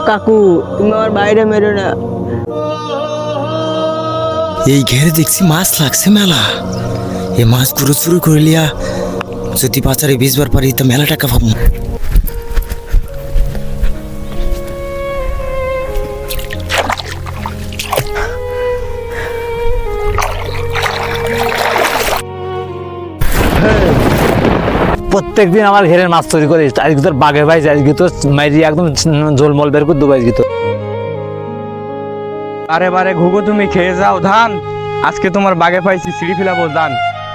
কাকু তুমি আমার বাইরে মেরো না। এই ঘেরে দেখছি মাছ লাগছে মেলা। এই মাছগুলো চুরি করে লিয়া যদি বাজারে বেচবার পারি তো মেলা টাকা পাবো। প্রত্যেকদিন আমার ঘেরের মাছ চুরি করিস, আজকে তোর বাঘে ভাই, আজকে তো মাইরি একদম ঝোলমল বের করে দেবো আজকে তো। বারে বারে ঘুঘু তুমি খেয়ে যাও ধান, আজকে তোমার বাগে পাইছি সিঁড়ি ফেলাবো ধান,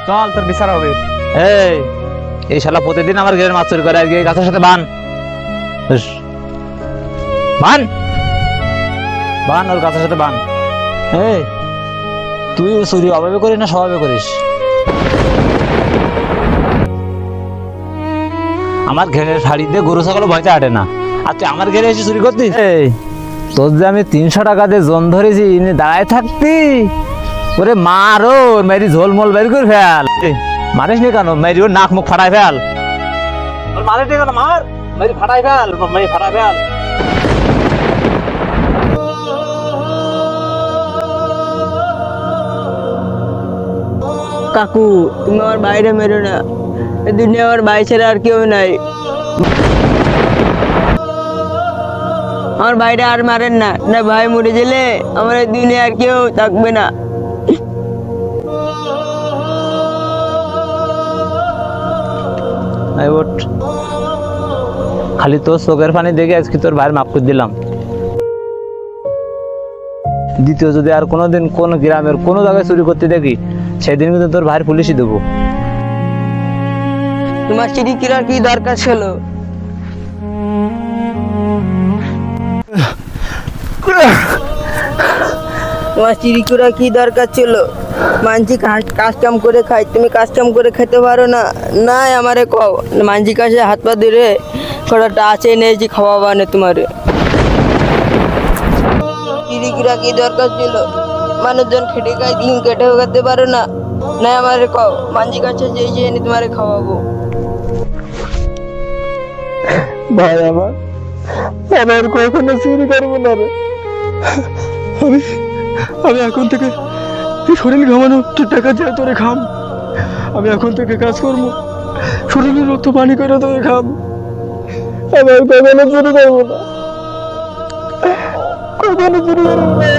চল তোর বিচার হবে। এই শালা প্রতিদিন আমার ঘেরের মাছ চুরি করে, আজকে এই গাছের সাথে বান বান বান ওর গাছের সাথে বান। তুই চুরি অভাবে করিস না স্বভাবে করিস? আমার ঘেরের শাড়ি দিয়ে গরু ছাগল ভয়তে হাঁটে না, আর তুই আমার ঘেরে এসে চুরি করতিস? তোর যে আমি 300 টাকা দিয়ে জন ধরেছি, দাঁড়ায় থাকতি ওরে মারো, মেরি ঝোলমল বের করে ফেল। মারিস নি কেন? মেরি ওর নাক মুখ ফাটাই ফেল। মারিস নি কেন? মার, মেরি ফাটাই ফেল, মেরি ফাটাই ফেল। কাকু তুমি আমার বাইরে মেরো না, এই দুনিয়া আমার ভাই ছাড়া আর কেউ নাই। আমার ভাইটা আর মারেন না, না ভাই মরে গেলে আমার এই দুনিয়া আর কেউ থাকবে না। খালি তোর চোখের পানি দেখে আজকে তোর ভাইয়ের মাফ করে দিলাম। দ্বিতীয় যদি আর কোনোদিন কোন গ্রামের কোনো জায়গায় চুরি করতে দেখি, সেদিন কিন্তু তোর ভাইয়ের পুলিশই দেবো। তোমার চিঠি কিনার কি দরকার ছিল? তোমার চিঠি কিনার কি দরকার ছিল? মানছি কাজ কাম করে খাই, তুমি কাজ কাম করে খেতে পারো না? নাই আমারে কও, মানছি কাছে হাত পা ধরে কটাটা আছে নেছি খাওয়াবা না তোমারে। চিঠি কিনা কি দরকার ছিল? মানুষজন খেটে খাই, দিন কেটে খেতে পারো না? নাই আমারে কও, মানছি কাছে যেই যে এনে তোমারে খাওয়াবো। ভাই আমার আর কখনো চুরি করবো না রে। আমি এখন থেকে শরীর ঘামানো টাকা দিয়ে তোরে খাম, আমি এখন থেকে কাজ করবো, শরীরের রক্ত পানি করে তোরে খাম। আমি আর কখনো চুরি করবো না, কখনো চুরি করবো না।